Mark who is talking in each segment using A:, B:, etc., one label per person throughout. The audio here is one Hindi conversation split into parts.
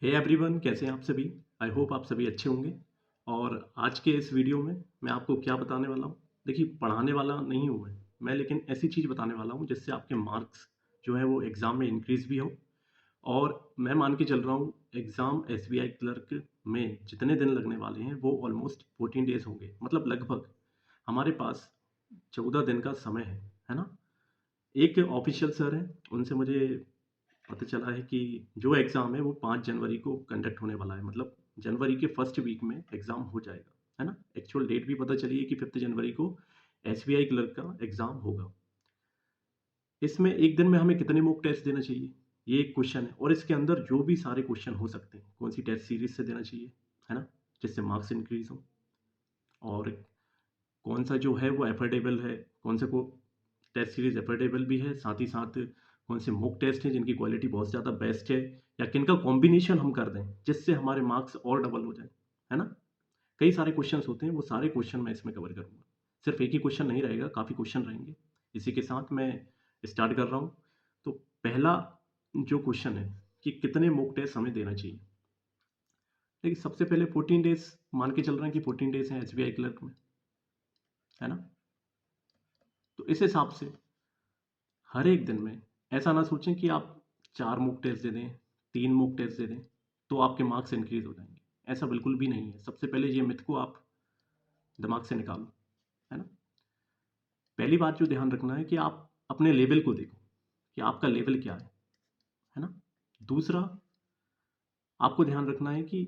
A: हे एवरीवन, कैसे हैं आप सभी। आई होप आप सभी अच्छे होंगे। और आज के इस वीडियो में मैं आपको क्या बताने वाला हूँ। देखिए, पढ़ाने वाला नहीं हूँ मैं लेकिन ऐसी चीज़ बताने वाला हूँ जिससे आपके मार्क्स जो है वो एग्ज़ाम में इंक्रीज़ भी हो। और मैं मान के चल रहा हूँ एग्ज़ाम एसबीआई क्लर्क में जितने दिन लगने वाले हैं वो ऑलमोस्ट 14 डेज़ होंगे, मतलब लगभग हमारे पास 14 दिन का समय है ना। एक ऑफिशियल सर हैं, उनसे मुझे पता चला है कि जो एग्ज़ाम है वो 5 जनवरी को कंडक्ट होने वाला है, मतलब जनवरी के फर्स्ट वीक में एग्ज़ाम हो जाएगा, है ना। एक्चुअल डेट भी पता चली है कि 5 जनवरी को एसबीआई क्लर्क का एग्ज़ाम होगा। इसमें एक दिन में हमें कितने मॉक टेस्ट देना चाहिए, ये एक क्वेश्चन है। और इसके अंदर जो भी सारे क्वेश्चन हो सकते हैं, कौन सी टेस्ट सीरीज से देना चाहिए, है ना, जिससे मार्क्स इंक्रीज हो। और कौन सा जो है वो एफोर्डेबल है, कौन सा को टेस्ट सीरीज एफोर्डेबल भी है, साथ ही साथ कौन से मॉक टेस्ट हैं जिनकी क्वालिटी बहुत ज़्यादा बेस्ट है, या किन का कॉम्बिनेशन हम कर दें जिससे हमारे मार्क्स और डबल हो जाए, है ना। कई सारे क्वेश्चंस होते हैं, वो सारे क्वेश्चन मैं इसमें कवर करूँगा। सिर्फ एक ही क्वेश्चन नहीं रहेगा, काफ़ी क्वेश्चन रहेंगे। इसी के साथ मैं स्टार्ट कर रहा हूँ। तो पहला जो क्वेश्चन है कि कितने मॉक टेस्ट हमें देना चाहिए। देखिए, सबसे पहले 14 डेज मान के चल रहे हैं कि 14 डेज हैं एसबीआई क्लर्क में, है ना। तो इस हिसाब से हर एक दिन में ऐसा ना सोचें कि आप 4 मॉक टेस्ट दे दें, 3 मॉक टेस्ट दे दें, तो आपके मार्क्स इंक्रीज़ हो जाएँगे। ऐसा बिल्कुल भी नहीं है। सबसे पहले ये मिथ को आप दिमाग से निकालो, है ना। पहली बात जो ध्यान रखना है कि आप अपने लेवल को देखो कि आपका लेवल क्या है ना। दूसरा, आपको ध्यान रखना है कि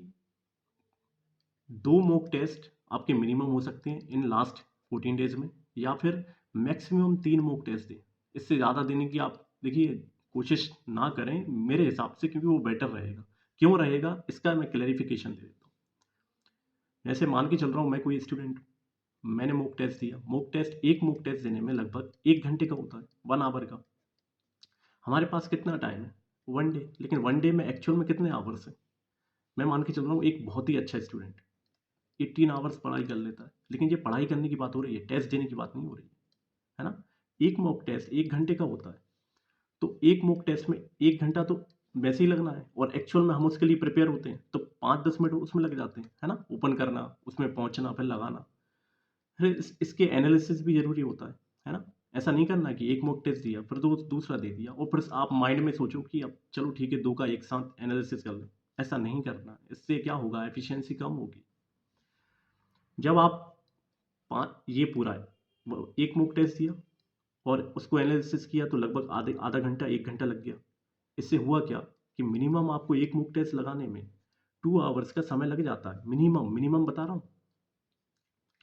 A: 2 मॉक टेस्ट आपके मिनिमम हो सकते हैं इन लास्ट 14 डेज़ में, या फिर मैक्सिमम 3 मॉक टेस्ट दें। इससे ज़्यादा देने की आप देखिए कोशिश ना करें मेरे हिसाब से, क्योंकि वो बेटर रहेगा। क्यों रहेगा इसका मैं क्लैरिफिकेशन दे देता हूँ। जैसे मान के चल रहा हूँ मैं कोई स्टूडेंट हूँ, मैंने मॉक टेस्ट दिया। एक मॉक टेस्ट देने में लगभग 1 घंटे का होता है, 1 आवर का। हमारे पास कितना टाइम है? 1 डे। लेकिन 1 डे में एक्चुअल में कितने आवर्स हैं? मैं मान के चल रहा हूँ एक बहुत ही अच्छा स्टूडेंट 18 आवर्स पढ़ाई कर लेता है। लेकिन ये पढ़ाई करने की बात हो रही है, टेस्ट देने की बात नहीं हो रही है ना। एक मॉक टेस्ट 1 घंटे का होता है। तो एक मॉक टेस्ट में 1 घंटा तो वैसे ही लगना है, और एक्चुअल में हम उसके लिए प्रिपेयर होते हैं तो 5-10 मिनट उसमें लग जाते हैं, है ना। ओपन करना, उसमें पहुँचना, फिर लगाना। फिर इसके एनालिसिस भी ज़रूरी होता है ना। ऐसा नहीं करना कि एक मॉक टेस्ट दिया, फिर दूसरा दे दिया, और फिर आप माइंड में सोचो कि अब चलो ठीक है, 2 का एक साथ एनालिसिस कर लें। ऐसा नहीं करना। इससे क्या होगा, एफिशिएंसी कम होगी। जब आप ये पूरा है, एक मॉक टेस्ट दिया और उसको एनालिसिस किया तो लगभग आधे आधा घंटा 1 घंटा लग गया। इससे हुआ क्या कि मिनिमम आपको एक मॉक टेस्ट लगाने में 2 आवर्स का समय लग जाता है। मिनिमम मिनिमम बता रहा हूँ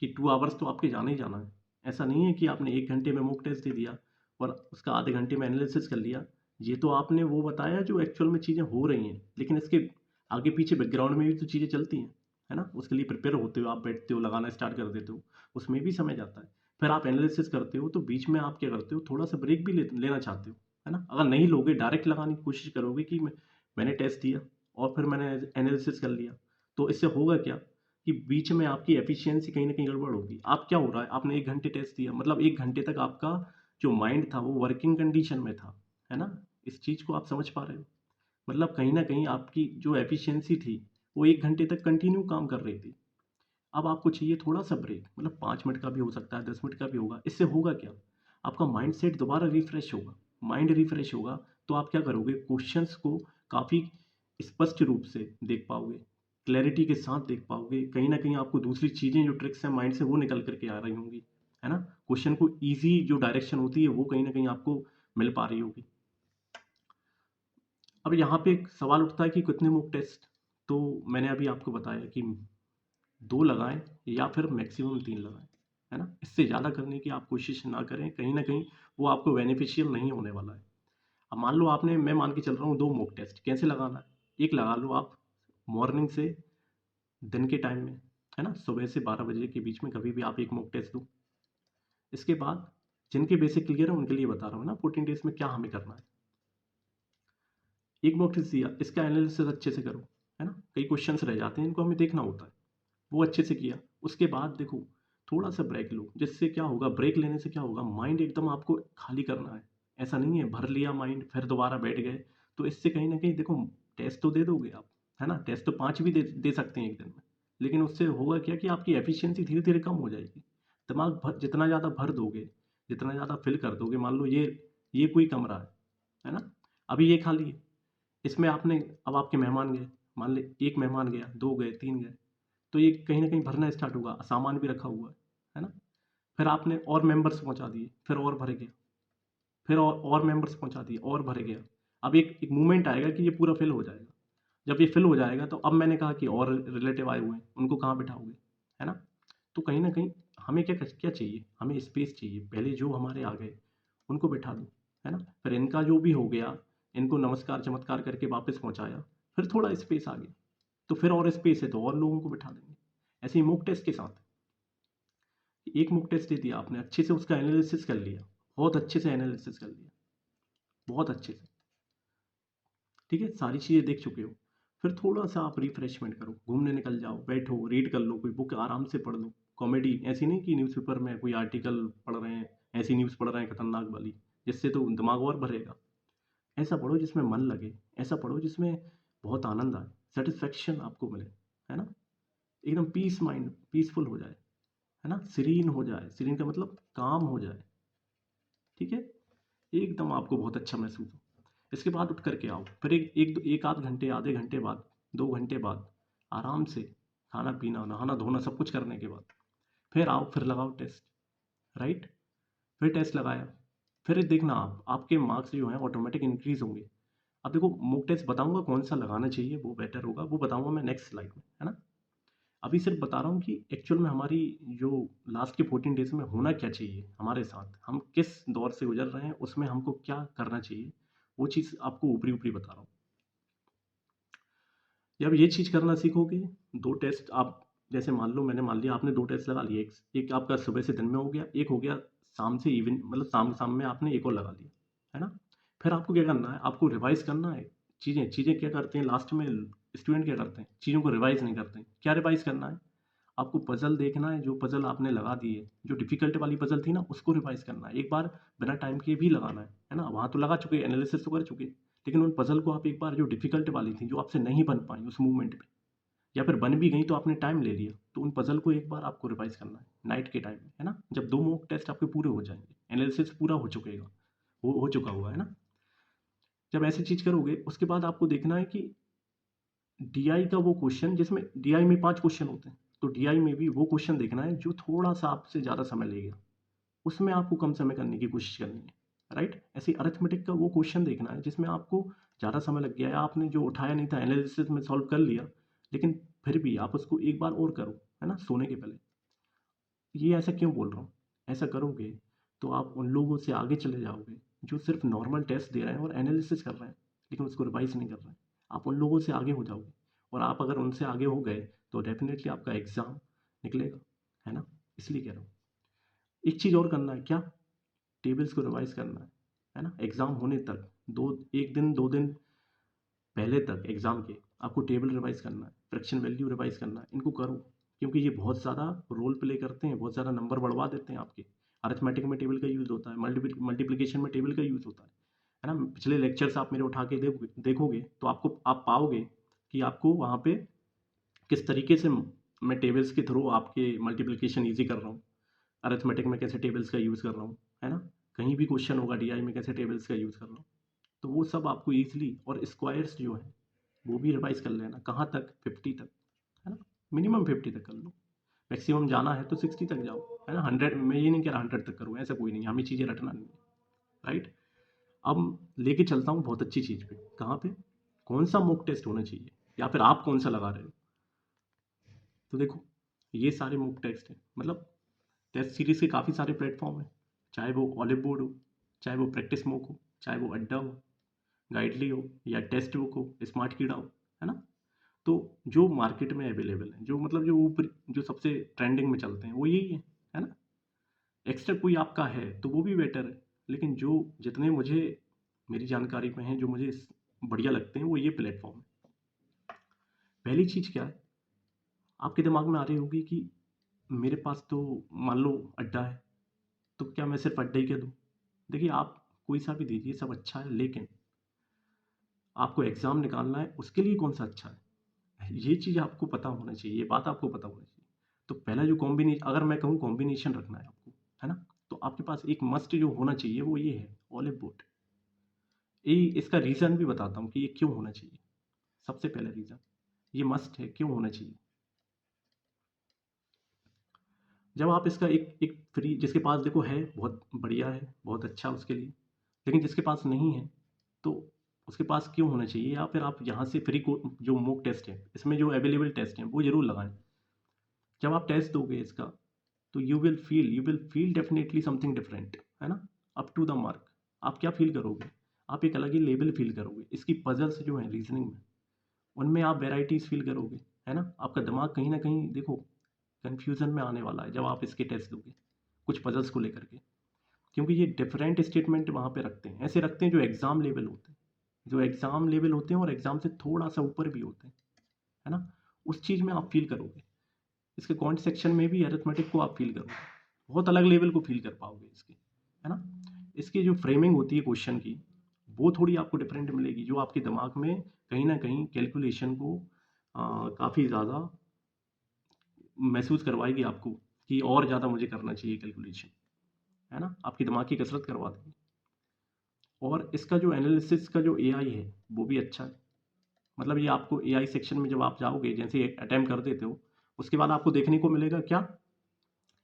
A: कि 2 आवर्स तो आपके जाना ही जाना है। ऐसा नहीं है कि आपने 1 घंटे में मॉक टेस्ट दे दिया और उसका आधे घंटे में एनालिसिस कर लिया। ये तो आपने वो बताया जो एक्चुअल में चीज़ें हो रही हैं, लेकिन इसके आगे पीछे बैकग्राउंड में भी तो चीज़ें चलती हैं, है ना। उसके लिए प्रिपेयर होते हो, आप बैठते हो, लगाना स्टार्ट कर देते हो, उसमें भी समय जाता है। फिर आप एनालिसिस करते हो तो बीच में आप क्या करते हो, थोड़ा-सा ब्रेक भी लेना चाहते हो, है ना। अगर नहीं लोगे, डायरेक्ट लगाने की कोशिश करोगे कि मैंने टेस्ट दिया और फिर मैंने एनालिसिस कर लिया, तो इससे होगा क्या कि बीच में आपकी एफिशिएंसी कहीं न कहीं गड़बड़ होगी। आप क्या हो रहा है, आपने 1 घंटे टेस्ट दिया, मतलब 1 घंटे तक आपका जो माइंड था वो वर्किंग कंडीशन में था, है ना? इस चीज़ को आप समझ पा रहे हो? मतलब कहीं न कहीं आपकी जो एफिशिएंसी थी, वो 1 घंटे तक कंटिन्यू काम कर रही थी। अब आपको चाहिए थोड़ा-सा ब्रेक, मतलब 5 मिनट का भी हो सकता है, 10 मिनट का भी होगा। इससे होगा क्या? आपका माइंडसेट दोबारा रिफ्रेश होगा। माइंड रिफ्रेश होगा, तो आप क्या करोगे, क्वेश्चंस को काफ़ी स्पष्ट रूप से देख पाओगे, क्लैरिटी के साथ देख पाओगे। कहीं न कहीं आपको दूसरी चीज़ें जो ट्रिक्स हैं माइंड से, वो निकल कर के आ रही होंगी, है ना? क्वेश्चन को ईज़ी जो डायरेक्शन होती है, वो कहीं न कहीं आपको मिल पा रही होगी। अब यहाँ पे एक सवाल उठता है कि कितने मॉक टेस्ट? तो मैंने अभी आपको बताया कि 2 लगाएँ या फिर मैक्सिमम 3 लगाएँ, है ना? इससे ज़्यादा करने की आप कोशिश ना करें, कहीं न कहीं वो आपको बेनिफिशियल नहीं होने वाला है। अब मान लो आपने, मैं मान के चल रहा हूँ 2 मॉक टेस्ट, कैसे लगाना है? एक लगा लो आप मॉर्निंग से दिन के टाइम में, है ना? सुबह से 12 बजे के बीच में कभी भी आप एक मॉक टेस्ट दो। इसके बाद जिनके बेसिक क्लियर है उनके लिए बता रहा हूँ ना, 14 डेज़ में क्या हमें करना है। एक मॉक टेस्ट दिया, इसका एनालिसिस अच्छे से करो, है ना? कई क्वेश्चंस रह जाते हैं, इनको हमें देखना होता है। वो अच्छे से किया। उसके बाद देखो, थोड़ा-सा ब्रेक लो, जिससे क्या होगा, ब्रेक लेने से क्या होगा, माइंड एकदम आपको खाली करना है। ऐसा नहीं है भर लिया माइंड फिर दोबारा बैठ गए, तो इससे कहीं न कहीं देखो टेस्ट तो दे दोगे आप, है ना। टेस्ट तो 5 भी दे सकते हैं एक दिन में, लेकिन उससे होगा क्या कि आपकी एफिशिएंसी धीरे धीरे कम हो जाएगी। दिमाग जितना ज़्यादा भर दोगे, जितना ज़्यादा फिल कर दोगे, मान लो ये कोई कमरा है ना, अभी ये खाली है, इसमें आपने, अब आपके मेहमान गए, मान ले एक मेहमान गया, 2 गए, 3 गए, तो ये कहीं ना कहीं भरना स्टार्ट होगा, सामान भी रखा हुआ है ना। फिर आपने और मेंबर्स पहुंचा दिए, फिर और भर गया, फिर और मेंबर्स पहुंचा दिए और भर गया। अब एक मूवमेंट आएगा कि ये पूरा फिल हो जाएगा। जब ये फिल हो जाएगा तो अब मैंने कहा कि और रिलेटिव आए हुए हैं, उनको कहाँ बिठाओगे, है ना। तो कहीं ना कहीं हमें क्या क्या चाहिए, हमें स्पेस चाहिए। पहले जो हमारे आ गए उनको बिठा दो, है ना। फिर इनका जो भी हो गया, इनको नमस्कार चमत्कार करके वापस पहुंचाया, फिर थोड़ा स्पेस आ गया, तो फिर और स्पेस है तो और लोगों को बिठा देंगे। ऐसे ही मूक टेस्ट के साथ, एक मूक टेस्ट दे दिया आपने, अच्छे से उसका एनालिसिस कर लिया, बहुत अच्छे से एनालिसिस कर लिया, बहुत अच्छे से, ठीक है, सारी चीज़ें देख चुके हो। फिर थोड़ा सा आप रिफ्रेशमेंट करो, घूमने निकल जाओ, बैठो, रीड कर लो, कोई बुक आराम से पढ़ लो, कॉमेडी, ऐसी नहीं कि न्यूज़पेपर में कोई आर्टिकल पढ़ रहे हैं, ऐसी न्यूज़ पढ़ रहे हैं खतरनाक वाली, जिससे तो दिमाग और भरेगा। ऐसा पढ़ो जिसमें मन लगे, ऐसा पढ़ो जिसमें बहुत आनंद आए, सेटिस्फेक्शन आपको मिले, है ना, एकदम पीस माइंड, पीसफुल हो जाए, है ना, सीरीन हो जाए, सीरीन का मतलब काम हो जाए, ठीक है, एकदम आपको बहुत अच्छा महसूस हो। इसके बाद उठ करके आओ, फिर एक आध घंटे, आधे घंटे बाद, 2 घंटे बाद, आराम से खाना पीना, नहाना धोना सब कुछ करने के बाद फिर आओ, फिर लगाओ टेस्ट, राइट। फिर टेस्ट लगाया, फिर देखना आपके मार्क्स जो हैं ऑटोमेटिक इंक्रीज होंगे। अब देखो, मॉक टेस्ट बताऊंगा कौन सा लगाना चाहिए, वो बेटर होगा, वो बताऊंगा मैं नेक्स्ट स्लाइड में, है ना। अभी सिर्फ बता रहा हूँ कि एक्चुअल में हमारी जो लास्ट के 14 डेज में होना क्या चाहिए हमारे साथ, हम किस दौर से गुजर रहे हैं, उसमें हमको क्या करना चाहिए, वो चीज़ आपको ऊपरी ऊपरी बता रहा हूँ। जब ये चीज़ करना सीखोगे, 2 टेस्ट आप, जैसे मान लिया आपने 2 टेस्ट लगा लिए, एक आपका सुबह से दिन में हो गया, एक हो गया शाम से इवन, मतलब शाम में आपने एक और लगा लिया, है ना। फिर आपको क्या करना है, आपको रिवाइज करना है चीज़ें। चीज़ें क्या करते हैं लास्ट में, स्टूडेंट क्या करते हैं, चीज़ों को रिवाइज नहीं करते हैं। क्या रिवाइज करना है, आपको पजल देखना है, जो पजल आपने लगा दी है, जो डिफिकल्ट वाली पजल थी ना, उसको रिवाइज करना है एक बार, बिना टाइम के भी लगाना है ना। वहाँ तो लगा चुके, एनालिसिस तो कर चुके, लेकिन उन पजल को आप एक बार, जो डिफिकल्ट वाली थी, जो आपसे नहीं बन पाई उस मूवमेंट में, या फिर बन भी गई तो आपने टाइम ले लिया, तो उन पजल को एक बार आपको रिवाइज करना है नाइट के टाइम में, है ना, जब 2 मॉक टेस्ट आपके पूरे हो जाएंगे, एनालिसिस पूरा हो चुकेगा, हो चुका हुआ है ना। जब ऐसी चीज़ करोगे, उसके बाद आपको देखना है कि डीआई का वो क्वेश्चन, जिसमें डीआई में 5 क्वेश्चन होते हैं, तो डीआई में भी वो क्वेश्चन देखना है जो थोड़ा सा आपसे ज़्यादा समय लेगा, उसमें आपको कम समय करने की कोशिश करनी है, राइट। ऐसे अरिथमेटिक का वो क्वेश्चन देखना है जिसमें आपको ज़्यादा समय लग गया है, आपने जो उठाया नहीं था, एनालिसिस में सॉल्व कर लिया, लेकिन फिर भी आप उसको एक बार और करो, है ना, सोने के पहले। ये ऐसा क्यों बोल रहा हूँ, ऐसा करोगे तो आप उन लोगों से आगे चले जाओगे जो सिर्फ नॉर्मल टेस्ट दे रहे हैं और एनालिसिस कर रहे हैं, लेकिन उसको रिवाइज नहीं कर रहे हैं। आप उन लोगों से आगे हो जाओगे, और आप अगर उनसे आगे हो गए तो डेफिनेटली आपका एग्ज़ाम निकलेगा, है ना। इसलिए कह रहा हूँ, एक चीज़ और करना है, क्या, टेबल्स को रिवाइज करना है ना। एग्ज़ाम होने तक, दो, एक दिन 2 दिन पहले तक एग्ज़ाम के, आपको टेबल रिवाइज करना है, फ्रैक्शन वैल्यू रिवाइज करना है, इनको करो, क्योंकि ये बहुत ज़्यादा रोल प्ले करते हैं, बहुत ज़्यादा नंबर बढ़वा देते हैं आपके। अरिथमेटिक में टेबल का यूज़ होता है, मल्टीप्लिकेशन में टेबल का यूज़ होता है ना। पिछले लेक्चर्स आप मेरे उठा के देखोगे तो आप पाओगे कि आपको वहाँ पे किस तरीके से मैं टेबल्स के थ्रू आपके मल्टीप्लिकेशन ईजी कर रहा हूँ, अरिथमेटिक में कैसे टेबल्स का यूज़ कर रहा हूँ, है ना। कहीं भी क्वेश्चन होगा डीआई में, कैसे टेबल्स का यूज़ कर रहा हूँ, तो वो सब आपको ईजिली, और स्क्वायर्स जो है वो भी रिवाइज कर लेना। कहाँ तक, 50 तक, है ना, मिनिमम 50 तक कर लो, मैक्सिमम जाना है तो 60 तक जाओ, है ना। 100, मैं ये नहीं कह रहा 100 तक करो, ऐसा कोई नहीं, हमें चीज़ें रटना नहीं है, राइट। अब लेके चलता हूँ बहुत अच्छी चीज़ पे, कहाँ पे, कौन सा मॉक टेस्ट होना चाहिए, या फिर आप कौन सा लगा रहे हो। तो देखो, ये सारे मॉक टेस्ट हैं, मतलब टेस्ट सीरीज के काफ़ी सारे प्लेटफॉर्म हैं, चाहे वो ऑलिव बोर्ड हो, चाहे वो प्रैक्टिस मॉक हो, चाहे वो अड्डा हो, गाइडली हो, या टेस्ट बुक हो, स्मार्ट कीड़ा हो, है ना। तो जो मार्केट में अवेलेबल है, जो मतलब जो ऊपर, जो सबसे ट्रेंडिंग में चलते हैं, वो यही है ना। एक्स्ट्रा कोई आपका है तो वो भी बेटर है, लेकिन जो जितने मुझे, मेरी जानकारी में हैं, जो मुझे बढ़िया लगते हैं, वो ये प्लेटफॉर्म है। पहली चीज़ क्या है, आपके दिमाग में आ रही होगी कि मेरे पास तो, मान लो अड्डा है, तो क्या मैं सिर्फ अड्डा ही कह दूँ। देखिए, आप कोई सा भी दीजिए, सब अच्छा है, लेकिन आपको एग्ज़ाम निकालना है, उसके लिए कौन सा अच्छा है, ये चीज़ आपको पता होना चाहिए, ये बात आपको पता होनी चाहिए। तो पहला जो अगर मैं कहूँ कॉम्बिनेशन रखना है आपको, है ना? तो आपके पास एक मस्ट जो होना चाहिए वो ये है, ऑलिव वुड। इसका रीज़न भी बताता हूँ कि ये क्यों होना चाहिए। सबसे पहला रीज़न, ये मस्ट है, क्यों होना चाहिए? जब आप इसका एक एक फ्री जिसके पास देखो है, बहुत बढ़िया है, बहुत अच्छा उसके लिए। लेकिन जिसके पास नहीं है, तो उसके पास क्यों होना चाहिए? या फिर आप यहाँ से फ्री को जो मॉक टेस्ट है, इसमें जो अवेलेबल टेस्ट हैं, वो ज़रूर लगाएँ। जब आप टेस्ट दोगे इसका, तो you will feel definitely something different, है ना? Up to the mark. आप क्या फ़ील करोगे? आप एक अलग ही लेवल फ़ील करोगे। इसकी पज़ल्स जो हैं रीज़निंग में, उनमें आप वैराइटीज़ फ़ील करोगे, है ना? आपका दिमाग कहीं न कहीं देखो कन्फ्यूज़न में आने वाला है जब आप इसके टेस्ट दोगे, कुछ पज़ल्स को लेकर के। क्योंकि ये डिफरेंट स्टेटमेंट वहाँ पे रखते हैं, ऐसे रखते हैं जो एग्ज़ाम लेवल होते हैं। जो एग्ज़ाम लेवल होते हैं और एग्ज़ाम से थोड़ा-सा ऊपर भी होते हैं, है ना? उस चीज़ में आप फ़ील करोगे। इसके कमेंट सेक्शन में भी अरिथमेटिक को आप फ़ील करोगे। बहुत अलग लेवल को फ़ील कर पाओगे इसके, है ना? इसकी जो फ्रेमिंग होती है क्वेश्चन की, वो थोड़ी आपको डिफरेंट मिलेगी, जो आपके दिमाग में कहीं न कहीं कैलकुलेशन को काफ़ी ज़्यादा महसूस करवाएगी आपको कि और ज़्यादा मुझे करना चाहिए कैलकुलेशन, है ना? आपके दिमाग की कसरत करवा देगी। और इसका जो एनालिसिस का जो एआई है, वो भी अच्छा है। मतलब ये आपको एआई सेक्शन में जब आप जाओगे, जैसे अटेम्प्ट कर देते हो, उसके बाद आपको देखने को मिलेगा क्या?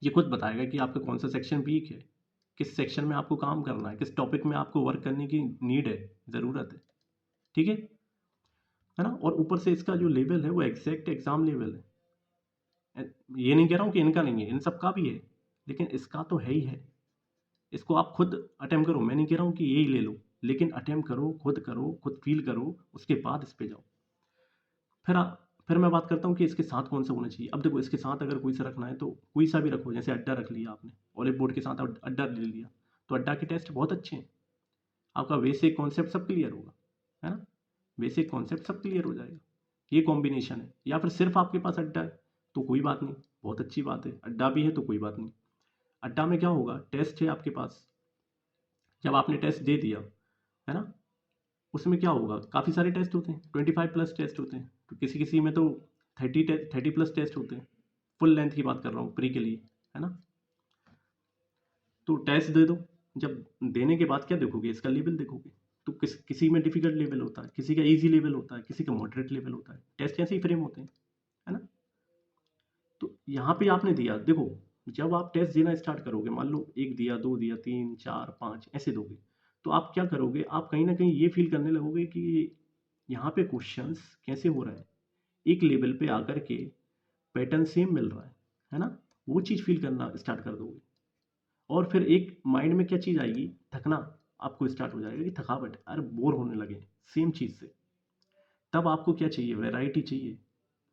A: ये खुद बताएगा कि आपका कौन सा सेक्शन वीक है, किस सेक्शन में आपको काम करना है, किस टॉपिक में आपको वर्क करने की नीड है, ज़रूरत है। ठीक है ना? और ऊपर से इसका जो लेवल है वो एग्जैक्ट एग्जाम लेवल है। ये नहीं कह रहा हूँ कि इनका नहीं है, इन सब का भी है, लेकिन इसका तो है ही है। इसको आप खुद अटेम्प्ट करो, मैं नहीं कह रहा हूँ कि यही ले लो, लेकिन अटेम्प्ट करो, खुद फील करो, उसके बाद इस पे जाओ। फिर फिर मैं बात करता हूँ कि इसके साथ कौन सा होना चाहिए। अब देखो, इसके साथ अगर कोई सा रखना है तो कोई सा भी रखो, जैसे अड्डा रख लिया आपने, ऑलिव बोर्ड के साथ अड्डा ले लिया, तो अड्डा के टेस्ट बहुत अच्छे हैं। आपका बेसिक कॉन्सेप्ट सब क्लियर होगा, है ना? बेसिक कॉन्सेप्ट सब क्लियर हो जाएगा। ये कॉम्बिनेशन है। या फिर सिर्फ आपके पास अड्डा है तो कोई बात नहीं, बहुत अच्छी बात है। अड्डा भी है तो कोई बात नहीं। अड्डा में क्या होगा, टेस्ट है आपके पास, जब आपने टेस्ट दे दिया, है ना? उसमें क्या होगा, काफ़ी सारे टेस्ट होते हैं, 25 प्लस टेस्ट होते हैं, तो किसी किसी में तो 30 प्लस टेस्ट होते हैं। फुल लेंथ की बात कर रहा हूँ, प्री के लिए, है ना? तो टेस्ट दे दो। जब देने के बाद क्या देखोगे, इसका लेवल देखोगे। तो किसी में डिफिकल्ट लेवल होता है, किसी का इजी लेवल होता है, किसी का मॉडरेट लेवल होता है। टेस्ट ऐसे ही फ्रेम होते हैं, है ना? तो यहाँ पे आपने दिया, देखो, जब आप टेस्ट देना स्टार्ट करोगे, मान लो एक दिया, दो दिया, तीन, चार, पाँच ऐसे दोगे, तो आप क्या करोगे, आप कहीं ना कहीं ये फील करने लगोगे कि यहाँ पे क्वेश्चंस कैसे हो रहा है, एक लेवल पे आकर के पैटर्न सेम मिल रहा है ना? वो चीज़ फील करना स्टार्ट कर दोगे। और फिर एक माइंड में क्या चीज़ आएगी, थकना आपको स्टार्ट हो जाएगा, कि थकावट, अरे बोर होने लगे सेम चीज़ से। तब आपको क्या चाहिए, वैरायटी चाहिए।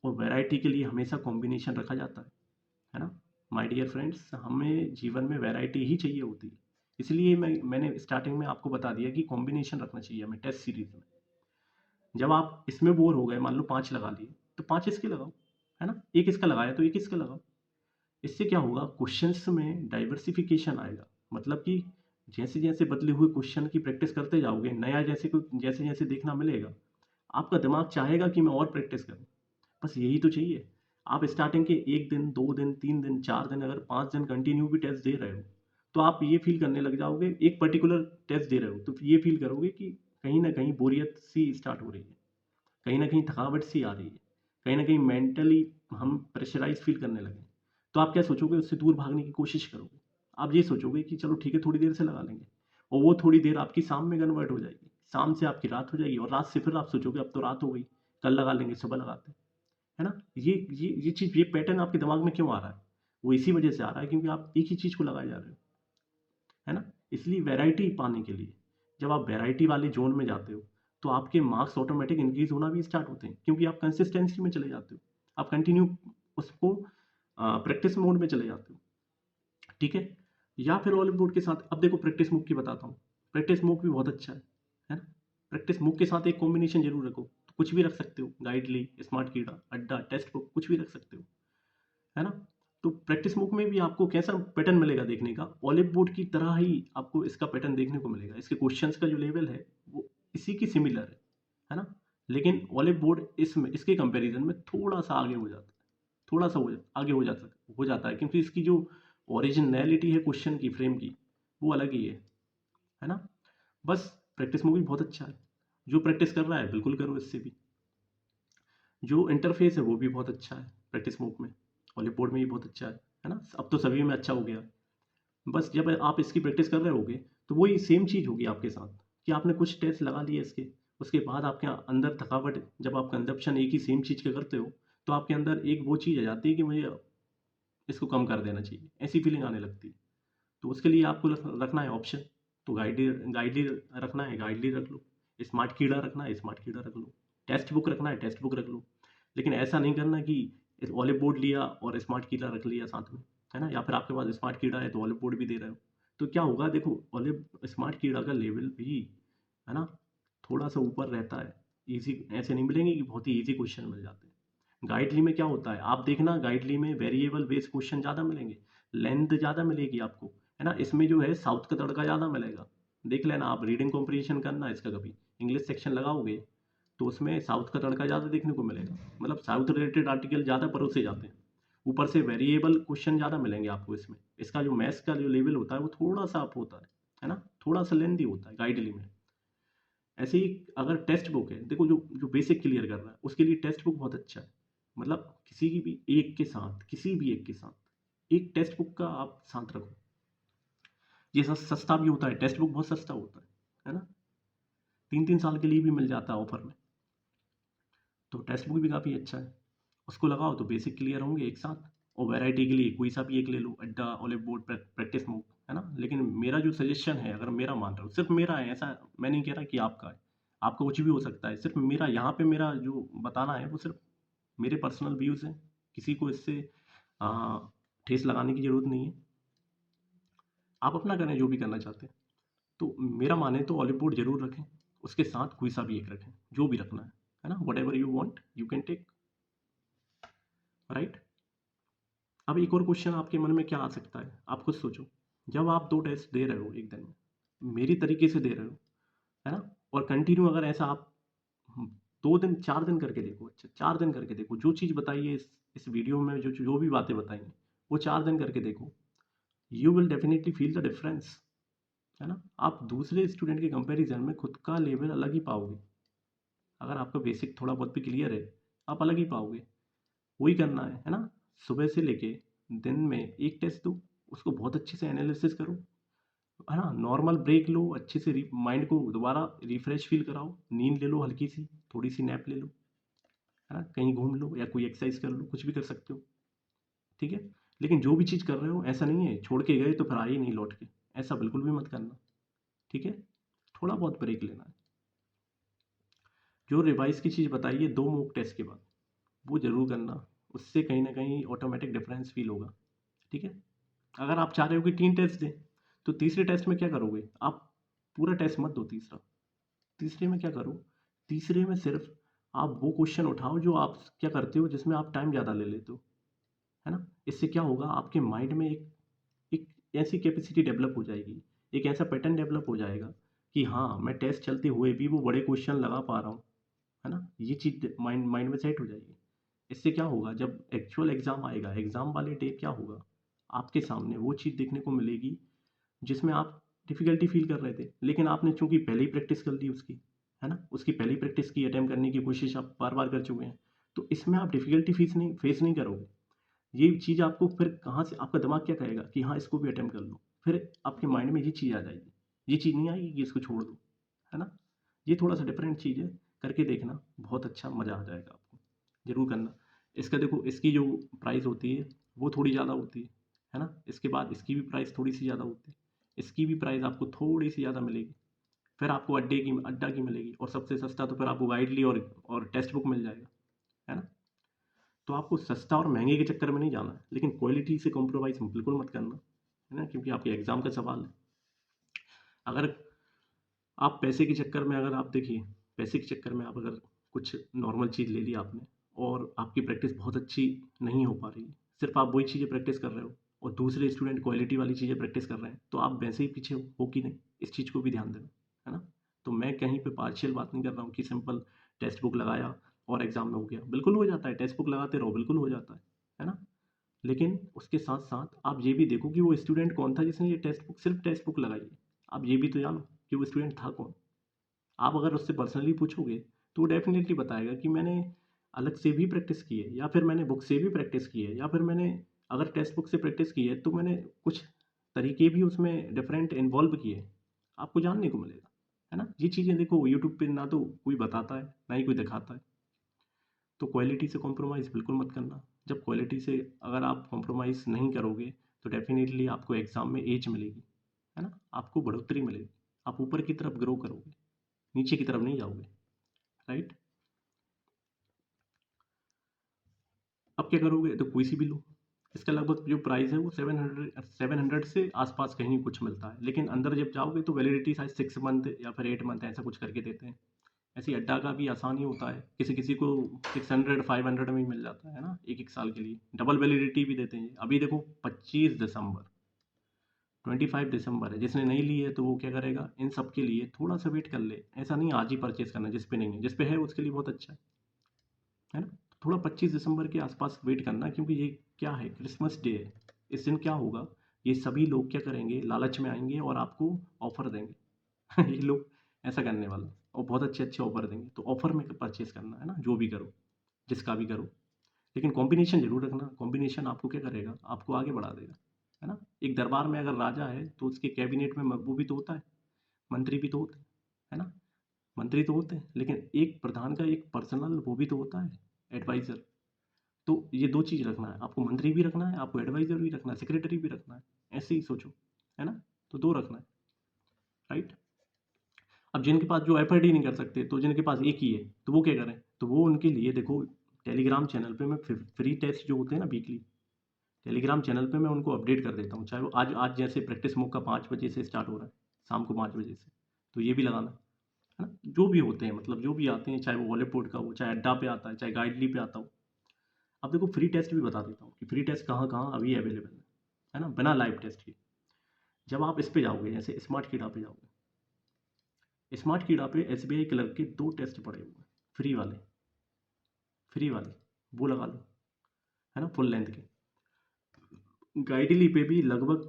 A: और वैरायटी के लिए हमेशा कॉम्बिनेशन रखा जाता है ना? माय डियर फ्रेंड्स, हमें जीवन में वैरायटी ही चाहिए होती है। इसलिए मैंने स्टार्टिंग में आपको बता दिया कि कॉम्बिनेशन रखना चाहिए हमें टेस्ट सीरीज में। जब आप इसमें बोर हो गए, मान लो 5 लगा लिए, तो 5 इसके लगाओ, है ना? एक इसका लगाया तो एक इसका लगाओ। इससे क्या होगा, क्वेश्चंस में डाइवर्सिफिकेशन आएगा। मतलब कि जैसे जैसे बदले हुए क्वेश्चन की प्रैक्टिस करते जाओगे, नया जैसे जैसे देखना मिलेगा, आपका दिमाग चाहेगा कि मैं और प्रैक्टिस करूं। बस यही तो चाहिए। आप स्टार्टिंग के 1 दिन, 2 दिन, 3 दिन, 4 दिन, अगर 5 दिन कंटिन्यू भी टेस्ट दे रहे हो, तो आप ये फील करने लग जाओगे, एक पर्टिकुलर टेस्ट दे रहे हो तो ये फील करोगे कि कहीं ना कहीं बोरियत सी स्टार्ट हो रही है, कहीं न कहीं थकावट सी आ रही है, कहीं न कहीं मेंटली हम प्रेशराइज़ फ़ील करने लगे। तो आप क्या सोचोगे, उससे दूर भागने की कोशिश करोगे। आप ये सोचोगे कि चलो ठीक है, थोड़ी देर से लगा लेंगे, और वो थोड़ी देर आपकी शाम में कन्वर्ट हो जाएगी। शाम से आपकी रात हो जाएगी और रात से फिर आप सोचोगे अब तो रात हो गई, कल लगा लेंगे, सुबह लगाते हैं। है ना? ये चीज़, ये पैटर्न आपके दिमाग में क्यों आ रहा है? वो इसी वजह से आ रहा है क्योंकि आप एक ही चीज़ को लगाए जा रहे हो। है ना? इसलिए वैरायटी पाने के लिए, जब आप वैरायटी वाले ज़ोन में जाते हो, तो आपके मार्क्स ऑटोमेटिक इंक्रीज़ होना भी स्टार्ट होते हैं, क्योंकि आप कंसिस्टेंसी में चले जाते हो। आप कंटिन्यू उसको प्रैक्टिस मोड में चले जाते हो, ठीक है? या फिर ऑलिव बोर्ड के साथ, अब देखो प्रैक्टिस मूव की बताता हूँ। प्रैक्टिस मूव भी बहुत अच्छा है ना? प्रैक्टिस मूव के साथ एक कॉम्बिनेशन ज़रूर रखो, तो कुछ भी रख सकते हो, गाइडली, स्मार्ट कीड़ा, अड्डा, टेक्स्ट बुक, कुछ भी रख सकते हो। है ना? तो प्रैक्टिस बुक में भी आपको कैसा पैटर्न मिलेगा देखने का, ऑलिव बोर्ड की तरह ही आपको इसका पैटर्न देखने को मिलेगा। इसके क्वेश्चंस का जो लेवल है वो इसी की सिमिलर है ना? लेकिन ओलिव बोर्ड इसमें इसके कंपैरिजन में थोड़ा सा आगे हो जाता है, थोड़ा सा आगे हो जाता है, क्योंकि इसकी जो ओरिजिनलिटी है क्वेश्चन की, फ्रेम की, वो अलग ही है ना। बस प्रैक्टिस में भी बहुत अच्छा है, जो प्रैक्टिस कर रहा है बिल्कुल करो इससे भी। जो इंटरफेस है वो भी बहुत अच्छा है प्रैक्टिस मोड में, ओलिव बोर्ड में भी बहुत अच्छा है ना। अब तो सभी में अच्छा हो गया। बस जब आप इसकी प्रैक्टिस कर रहे होगे तो वही सेम चीज़ होगी आपके साथ, कि आपने कुछ टेस्ट लगा लिए इसके, उसके बाद आपके अंदर थकावट, जब आप कंजप्शन एक ही सेम चीज़ का करते हो तो आपके अंदर एक वो चीज़ आ जाती है कि मुझे इसको कम कर देना चाहिए, ऐसी फीलिंग आने लगती है। तो उसके लिए आपको रखना है ऑप्शन, तो गाइडली रखना है, गाइडली रख लो। स्मार्ट कीड़ा रखना है, स्मार्ट कीड़ा रख लो। टेक्स्ट बुक रखना है, टेक्स्ट बुक रख लो। लेकिन ऐसा नहीं करना कि ऑलिव बोर्ड लिया और स्मार्ट कीड़ा रख लिया साथ में, है ना। या फिर आपके पास स्मार्ट कीड़ा है तो ऑलिव बोर्ड भी दे रहे हो, तो क्या होगा देखो, ऑलिव स्मार्ट कीड़ा का लेवल भी, है ना, थोड़ा सा ऊपर रहता है। ईजी ऐसे नहीं मिलेंगे कि बहुत ही ईजी क्वेश्चन मिल जाते हैं। गाइडली में क्या होता है आप देखना, गाइडली में वेरिएबल बेस्ड क्वेश्चन ज़्यादा मिलेंगे, लेंथ ज़्यादा मिलेगी आपको, है ना। इसमें जो है साउथ का तड़का ज़्यादा मिलेगा। देख लेना, आप रीडिंग कॉम्प्रिहेंशन करना इसका, कभी इंग्लिश सेक्शन लगाओगे तो उसमें साउथ का तड़का ज़्यादा देखने को मिलेगा, मतलब साउथ रिलेटेड आर्टिकल ज़्यादा परोसे जाते हैं। ऊपर से वेरिएबल क्वेश्चन ज़्यादा मिलेंगे आपको इसमें। इसका जो मैथ्स का जो लेवल होता है वो थोड़ा सा अप होता है ना, थोड़ा सा लेंदी होता है गाइडली में। ऐसे ही अगर टेक्स्ट बुक है, देखो जो जो बेसिक क्लियर कर रहा है उसके लिए टेक्स्ट बुक बहुत अच्छा है। मतलब किसी की भी एक के साथ, किसी भी एक के साथ एक टेक्स्ट बुक का आप साथ रखो। ये सस्ता भी होता है, टेक्स्ट बुक बहुत सस्ता होता है ना। 3-3 साल के लिए भी मिल जाता है ऑफर में, तो टेक्स्ट बुक भी काफ़ी अच्छा है। उसको लगाओ तो बेसिक क्लियर होंगे एक साथ, और वैरायटी के लिए कोई सा भी एक ले लो, अड्डा, ऑलिव बोर्ड, प्रैक्टिस मोड, है ना। लेकिन मेरा जो सजेशन है, अगर मेरा मान रहा हूँ, सिर्फ मेरा है, ऐसा मैं नहीं कह रहा कि आपका है, आपका कुछ भी हो सकता है। सिर्फ मेरा यहाँ पे मेरा जो बताना है वो सिर्फ मेरे पर्सनल व्यूज़ हैं, किसी को इससे आ, ठेस लगाने की ज़रूरत नहीं है। आप अपना करें जो भी करना चाहते हैं। तो मेरा माने तो ऑलिव बोर्ड जरूर रखें, उसके साथ कोई सा भी एक रखें, जो भी रखना है ना। Whatever you want you can take, right. अब एक और क्वेश्चन आपके मन में क्या आ सकता है, आप खुद सोचो। जब आप 2 टेस्ट दे रहे हो एक दिन में, मेरी तरीके से दे रहे हो, है ना, और कंटिन्यू अगर ऐसा आप 2 दिन 4 दिन करके देखो, अच्छा 4 दिन करके देखो, जो चीज़ बताई है इस वीडियो में, जो जो भी बातें बताई हैं वो 4 दिन करके देखो, you will definitely feel the difference, है ना। आप दूसरे स्टूडेंट के कंपैरिजन में खुद का लेवल अलग ही पाओगे। अगर आपका बेसिक थोड़ा बहुत भी क्लियर है, आप अलग ही पाओगे। वही करना है ना। सुबह से लेके दिन में एक टेस्ट दो, उसको बहुत अच्छे से एनालिसिस करो, है ना। नॉर्मल ब्रेक लो, अच्छे से माइंड को दोबारा रिफ्रेश फील कराओ, नींद ले लो हल्की सी, थोड़ी सी नैप ले लो, है ना, कहीं घूम लो या कोई एक्सरसाइज कर लो, कुछ भी कर सकते हो, ठीक है। लेकिन जो भी चीज़ कर रहे हो ऐसा नहीं है छोड़ के गए तो फिर आए ही नहीं लौट के, ऐसा बिल्कुल भी मत करना, ठीक है। थोड़ा बहुत ब्रेक लेना है। जो रिवाइज की चीज़ बताई है 2 मॉक टेस्ट के बाद, वो ज़रूर करना, उससे कहीं ना कहीं ऑटोमेटिक डिफरेंस फील होगा, ठीक है। अगर आप चाह रहे हो कि 3 टेस्ट दें, तो तीसरे टेस्ट में क्या करोगे आप, पूरा टेस्ट मत दो तीसरा। तीसरे में क्या करो, तीसरे में सिर्फ आप वो क्वेश्चन उठाओ जो आप क्या करते हो, जिसमें आप टाइम ज़्यादा ले लेते हो, है ना। इससे क्या होगा, आपके माइंड में एक ऐसी कैपेसिटी डेवलप हो जाएगी, एक ऐसा पैटर्न डेवलप हो जाएगा कि हाँ, मैं टेस्ट चलते हुए भी वो बड़े क्वेश्चन लगा पा रहा हूँ, है ना। ये चीज़ माइंड माइंड में सेट हो जाएगी। इससे क्या होगा, जब एक्चुअल एग्ज़ाम आएगा, एग्ज़ाम वाले डे क्या होगा, आपके सामने वो चीज़ देखने को मिलेगी जिसमें आप डिफ़िकल्टी फ़ील कर रहे थे, लेकिन आपने चूँकि पहले ही प्रैक्टिस कर ली उसकी, है ना, उसकी पहले ही प्रैक्टिस की, अटेम्प्ट करने की कोशिश आप बार-बार कर चुके हैं, तो इसमें आप डिफ़िकल्टी फेस नहीं करोगे। ये चीज़ आपको फिर कहाँ से, आपका दिमाग क्या कहेगा कि हाँ, इसको भी अटेम्प्ट कर लो, फिर आपके माइंड में ये चीज़ आ जाएगी। ये चीज़ नहीं आएगी कि इसको छोड़ दो, है ना। ये थोड़ा-सा डिफरेंट चीज़ है, करके देखना, बहुत अच्छा मज़ा आ जाएगा आपको, ज़रूर करना। इसका देखो, इसकी जो प्राइस होती है वो थोड़ी ज़्यादा होती है ना। इसके बाद इसकी भी प्राइस थोड़ी-सी ज़्यादा होती है। इसकी भी प्राइस आपको थोड़ी-सी ज़्यादा मिलेगी, फिर आपको अड्डा की मिलेगी, और सबसे सस्ता तो फिर आपको गाइडली और टेक्स्ट बुक मिल जाएगा, है ना। तो आपको सस्ता और महँगे के चक्कर में नहीं जाना है, लेकिन क्वालिटी से कॉम्प्रोमाइज़ बिल्कुल मत करना, है ना, क्योंकि आपके एग्ज़ाम का सवाल है। अगर आप पैसे के चक्कर में, अगर आप देखिए, पैसे के चक्कर में आप अगर कुछ नॉर्मल चीज़ ले ली आपने और आपकी प्रैक्टिस बहुत अच्छी नहीं हो पा रही है, सिर्फ आप वही चीज़ें प्रैक्टिस कर रहे हो और दूसरे स्टूडेंट क्वालिटी वाली चीज़ें प्रैक्टिस कर रहे हैं, तो आप वैसे ही पीछे हो कि नहीं, इस चीज़ को भी ध्यान देना, है ना। तो मैं कहीं पे पार्शियल बात नहीं कर रहा हूँ कि सिंपल टेक्स्ट बुक लगाया और एग्ज़ाम में हो गया, बिल्कुल हो जाता है, टेक्स्ट बुक लगाते रहो बिल्कुल हो जाता है ना? लेकिन उसके साथ-साथ आप ये भी देखो कि वो स्टूडेंट कौन था जिसने ये टेक्स्ट बुक सिर्फ़ टेक्स्ट बुक लगाई है। आप ये भी तो जानो कि वो स्टूडेंट था कौन? आप अगर उससे पर्सनली पूछोगे तो वो डेफ़िनेटली बताएगा कि मैंने अलग से भी प्रैक्टिस की है या फिर मैंने बुक से भी प्रैक्टिस की है या फिर मैंने अगर टेक्स्ट बुक से प्रैक्टिस की है तो मैंने कुछ तरीके भी उसमें डिफरेंट इन्वॉल्व किए हैं। आपको जानने को मिलेगा, है ना? ये चीज़ें देखो यूट्यूब पे ना तो कोई बताता है, ना ही कोई दिखाता है। तो क्वालिटी से कॉम्प्रोमाइज़ बिल्कुल मत करना। जब क्वालिटी से अगर आप कॉम्प्रोमाइज़ नहीं करोगे तो डेफ़िनेटली आपको एग्ज़ाम में एज मिलेगी, है ना? आपको बढ़ोतरी मिलेगी। आप ऊपर की तरफ ग्रो करोगे, नीचे की तरफ नहीं जाओगे, राइट? अब क्या करोगे? तो कोई सी भी लो। इसका लगभग जो प्राइस है वो 700 से आस-पास कहीं कुछ मिलता है। लेकिन अंदर जब जाओगे तो वैलिडिटी शायद 6 मंथ या फिर 8 मंथ ऐसा कुछ करके देते हैं। ऐसे ही अड्डा का भी आसान ही होता है। किसी-किसी को 600 500 में ही मिल जाता है ना? 1-1 साल के लिए। डबल वैलिडिटी भी देते हैं ये। अभी देखो 25 दिसंबर 25 दिसंबर है। जिसने नहीं ली है तो वो क्या करेगा? इन सब के लिए थोड़ा-सा वेट कर ले। ऐसा नहीं आज ही परचेज़ करना जिस पे नहीं है। जिस पे है उसके लिए बहुत अच्छा है ना? थोड़ा 25 दिसंबर के आसपास वेट करना क्योंकि ये क्या है क्रिसमस डे है। इस दिन क्या होगा, ये सभी लोग क्या करेंगे लालच में आएँगे और आपको ऑफ़र देंगे। ये लोग ऐसा करने वाले हैं और बहुत अच्छे-अच्छे ऑफ़र देंगे। तो ऑफ़र में परचेज़ करना है ना, जो भी करो, जिसका भी करो। लेकिन कॉम्बिनेशन ज़रूर रखना, कॉम्बिनेशन आपको क्या करेगा, आपको आगे बढ़ा देगा, है ना? एक दरबार में अगर राजा है तो उसके कैबिनेट में वो भी तो होता है, मंत्री भी तो होते हैं, है ना? मंत्री तो होते हैं, लेकिन एक प्रधान का एक पर्सनल वो भी तो होता है, एडवाइज़र। तो ये 2 चीज़ रखना है, आपको मंत्री भी रखना है, आपको एडवाइज़र भी रखना है, सेक्रेटरी भी रखना है, ऐसे ही सोचो, है ना? तो 2 रखना है, राइट? अब जिनके पास जो एफआईडी नहीं कर सकते, तो जिनके पास एक ही है, तो वो क्या करें? तो वो उनके लिए देखो टेलीग्राम चैनल पे मैं फ्री टेस्ट जो होते हैं ना वीकली, टेलीग्राम चैनल पे मैं उनको अपडेट कर देता हूँ, चाहे वो आज आज जैसे प्रैक्टिस मोड का 5 बजे से स्टार्ट हो रहा है, शाम को 5 बजे से, तो ये भी लगाना, है ना? जो भी होते हैं मतलब जो भी आते हैं, चाहे वो वॉलीपोड का हो, चाहे अड्डा पे आता है, चाहे गाइडली पे आता हो। अब देखो फ्री टेस्ट भी बता देता हूँ कि फ्री टेस्ट कहाँ-कहाँ अभी अवेलेबल है ना? बिना लाइव टेस्ट के। जब आप इस पे जाओगे जैसे स्मार्ट कीड़ा पे जाओगे, स्मार्ट कीड़ा पे एसबीआई क्लर्क के 2 टेस्ट पड़े हुए हैं, फ्री वाले, वो लगा लो, है ना? फुल लेंथ के। गाइडली पे भी लगभग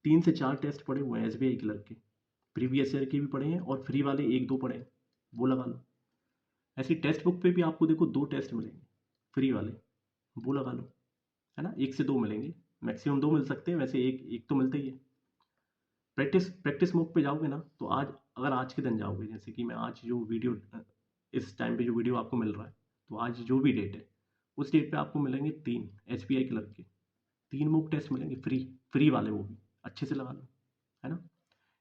A: 3 से 4 टेस्ट पड़े हुए हैं एसबीआई क्लर्क के। प्रीवियस ईयर के भी पड़े हैं और फ्री वाले 1-2 पड़े हैं, वो लगा लो। ऐसे ही टेक्स्ट बुक पे भी आपको देखो 2 टेस्ट मिलेंगे, फ्री वाले, वो लगा लो, है ना? 1 से 2 मिलेंगे, मैक्सिमम 2 मिल सकते हैं, वैसे 1 तो मिलता ही है। प्रैक्टिस प्रैक्टिस मोड पे जाओगे ना, तो आज अगर आज के दिन जाओगे, जैसे कि मैं आज जो वीडियो इस टाइम पे जो वीडियो आपको मिल रहा है, तो आज जो भी डेट है, उस डेट पे आपको मिलेंगे 3 एसबीआई क्लर्क के, 3 मॉक टेस्ट मिलेंगे फ्री, फ्री वाले वो भी, अच्छे से लगा लो, है ना?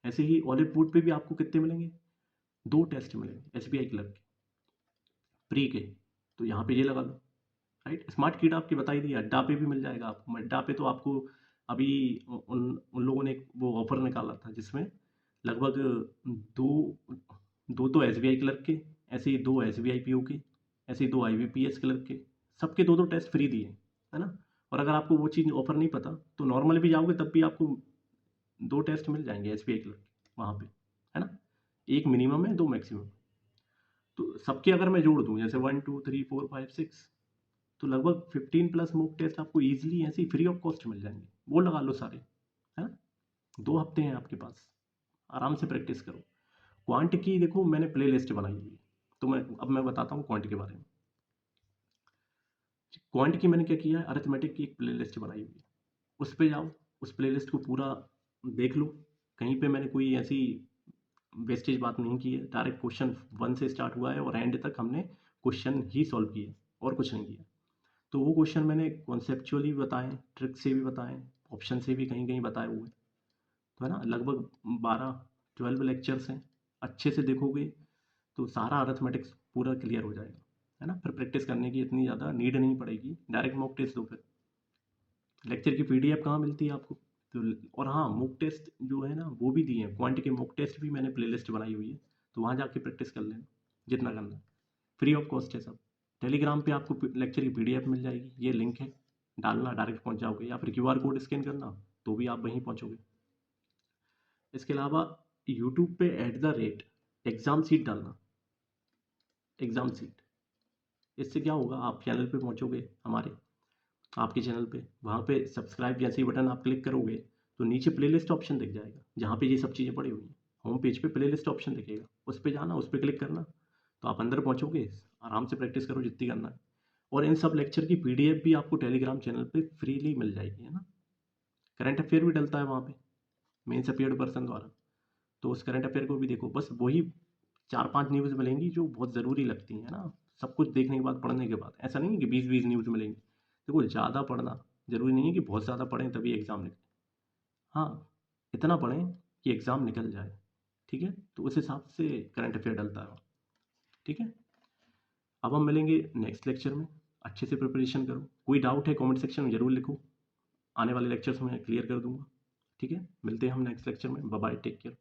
A: ऐसे ही ऑलिव बोर्ड पे भी आपको कितने मिलेंगे? 2 टेस्ट मिलेंगे एसबीआई क्लर्क के, फ्री के, तो यहाँ पे ये लगा लो, राइट? स्मार्ट किट आपकी बता ही दी, अड्डा पे भी मिल जाएगा आपको, अड्डा पे तो आपको अभी उन उन लोगों ने एक वो ऑफर निकाला था जिसमें लगभग 2 2 तो एसबीआई क्लर्क के, ऐसे ही 2 एसबीआई पीओ के, ऐसे ही 2 आईबीपीएस क्लर्क के, सबके 2-2 टेस्ट फ्री दिए, है ना? और अगर आपको वो चीज़ ऑफर नहीं पता, तो नॉर्मल भी जाओगे तब भी आपको 2 टेस्ट मिल जाएँगे एसबीआई क्लर्क के वहाँ पे, है ना? 1 मिनिमम है, 2 मैक्सिमम। तो सबके अगर मैं जोड़ दूँ जैसे 1, 2, 3, 4, 5, 6 तो लगभग 15 प्लस मॉक टेस्ट आपको ईज़िली ऐसे ही फ्री ऑफ कॉस्ट मिल जाएँगे। वो लगा लो सारे, है ना? 2 हफ्ते हैं आपके पास, आराम से प्रैक्टिस करो। क्वांट की देखो मैंने प्लेलिस्ट बनाई हुई है, तो मैं बताता हूँ क्वांट के बारे में। क्वांट की मैंने क्या किया है, अरिथमेटिक की एक प्लेलिस्ट बनाई हुई है। उस पे जाओ, उस प्लेलिस्ट को पूरा देख लो, कहीं पे मैंने कोई ऐसी वेस्टेज बात नहीं की है, डायरेक्ट क्वेश्चन 1 से स्टार्ट हुआ है और एंड तक हमने क्वेश्चन ही सॉल्व किए और कुछ नहीं किया। तो वो क्वेश्चन मैंने कॉन्सेप्चुअली भी बताएँ, ट्रिक से भी बताएँ, ऑप्शन से भी कहीं-कहीं बताए हुए हैं। तो है ना, लगभग 12 लेक्चर्स हैं। अच्छे से देखोगे तो सारा अरिथमेटिक्स पूरा क्लियर हो जाएगा, है ना? फिर प्रैक्टिस करने की इतनी ज़्यादा नीड नहीं पड़ेगी, डायरेक्ट मॉक टेस्ट दो फिर। लेक्चर की पीडीएफ कहाँ मिलती है आपको? तो और हाँ, मॉक टेस्ट जो है ना, वो भी दिए हैं, क्वांट के मॉक टेस्ट भी मैंने प्लेलिस्ट बनाई हुई है, तो वहाँ जाके प्रैक्टिस कर लेना, जितना करना है। फ्री ऑफ कॉस्ट है सब। टेलीग्राम पे आपको लेक्चर की पीडीएफ मिल जाएगी, ये लिंक है, डालना डायरेक्ट पहुंच जाओगे या फिर क्यूआर कोड स्कैन करना तो भी आप वहीं पहुंचोगे। इसके अलावा यूट्यूब पे @ एग्ज़ाम सीट डालना, एग्ज़ाम सीट। इससे क्या होगा, आप चैनल पे पहुँचोगे हमारे, आपके चैनल पे, वहाँ पे सब्सक्राइब जैसे ही बटन आप क्लिक करोगे तो नीचे प्लेलिस्ट ऑप्शन दिख जाएगा, जहाँ पे ये सब चीज़ें पड़ी हुई हैं। होम पेज पे प्लेलिस्ट ऑप्शन दिखेगा, उस पे जाना, उस पे क्लिक करना, तो आप अंदर पहुँचोगे, आराम से प्रैक्टिस करो जितनी करना है। और इन सब लेक्चर की पीडीएफ भी आपको टेलीग्राम चैनल पे फ्रीली मिल जाएगी, है ना। करंट अफेयर भी डलता है वहाँ पे, मेंस अपीयर्ड पर्सन द्वारा, तो उस करंट अफेयर को भी देखो। बस वही 4-5 न्यूज़ मिलेंगी जो बहुत ज़रूरी लगती हैं ना, सब कुछ देखने के बाद, पढ़ने के बाद। ऐसा नहीं है कि 20-20 न्यूज़ मिलेंगी। देखो, ज़्यादा पढ़ना ज़रूरी नहीं है कि बहुत ज़्यादा पढ़ें तभी एग्ज़ाम निकले। हाँ, इतना पढ़ें कि एग्ज़ाम निकल जाए, ठीक है? तो उस हिसाब से करंट अफेयर डलता है वहाँ, ठीक है? अब हम मिलेंगे नेक्स्ट लेक्चर में। अच्छे से प्रिपरेशन करो। कोई डाउट है कमेंट सेक्शन में ज़रूर लिखो, आने वाले लेक्चर्स में क्लियर कर दूँगा, ठीक है? मिलते हैं हम नेक्स्ट लेक्चर में। Bye bye, take care.